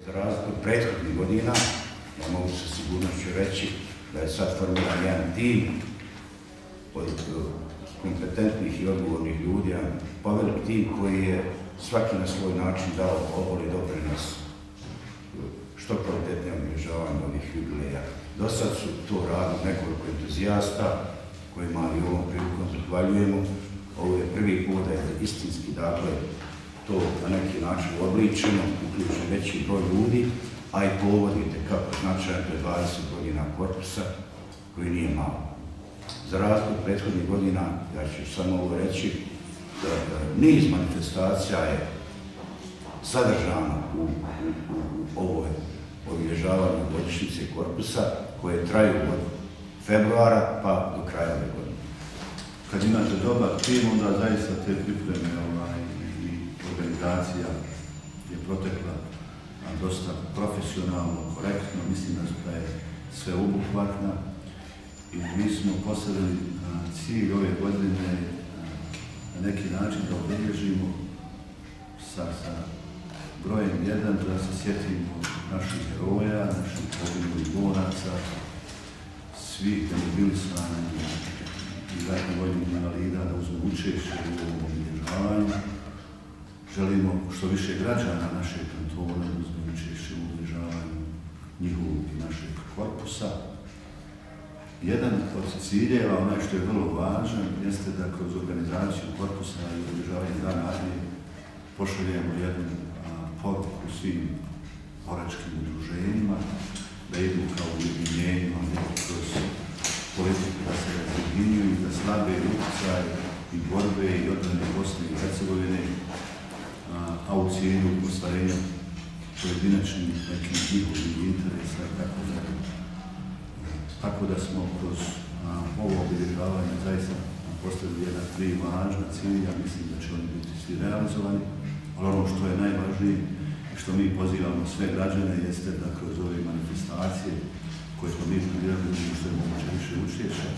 Za razliku od prethodnih godina, ja mogu sa sigurnošću reći da je sad formiran jedan tim od kompetentnih i odgovornih ljudi, jedan povelik tim koji je svaki na svoj način dao obol i doprinos što kvalitetnije obilježavanju ovih jubileja. Do sad su to radili nekoliko entuzijasta kojima i ovom prilikom zahvaljujemo. Ovo je prvi put da je istinski, dakle, to na neki način uobličeno, uključen veći broj ljudi, a i povodite kako značajan, to je 20 godina korpusa, koji nije malo. Za razliku od prethodnih godina, ja ću samo ovo reći, da niz manifestacija je sadržano u ovoj obilježavanju godišnjice korpusa, koje traju od februara pa do kraja ove godine. Kad imate dobar tim, onda zaista te pripreme i organizacija je protekla dosta profesionalno, korektno, mislim da je sveobuhvatna i mi smo postavili cilj ove godine na neki način da obilježimo sa brojem 1 da se sjetimo naših heroja, naših poginulih boraca, svih demobilisanih i ratnih vojnih invalida da uzmu učešće u ovom obilježavanju. Želimo što više građana našeg kantona da uzme učešće u obilježavanju njihovog i našeg korpusa. Jedan od ciljeva, onaj što je vrlo važan, jeste da kroz organizaciju korpusa i obilježavanje Dana armije pošaljemo jednu poruku svim boračkim udruženjima, da idu kao ujedinjenju, a ne kroz politiku da se razjedinjuju i da slabe utjecaj i borbe i odbrane Bosne i Hercegovine, a u cijenu ostvarenja pojedinačnih nekih njihovih interesa i tako dalje. Tako da smo kroz ovo obilježavanje zaista postavili jedna 3 važna cilja, mislim da će oni biti svi realizovani, ali ono što je najvažnije i što mi pozivamo sve građane jeste da kroz ove manifestacije koje smo mi planirali što je moguće više učešća,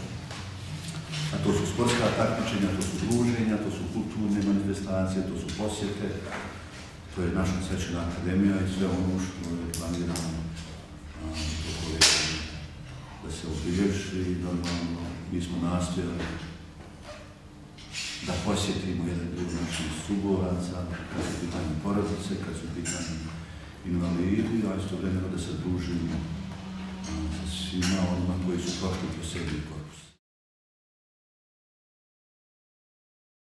a to su sportska takmičenja, to su druženja, to su kulturne manifestacije, to su posjete, to je naša svečana akademija i sve ono što je planirano da se obilježi i normalno mi smo nastojali da posjetimo jedan dio naših suboraca, kad su pitanje porodice, kad su pitanje invalidi, a istovremeno da se družimo sa svima onima koji su prošli po sebi.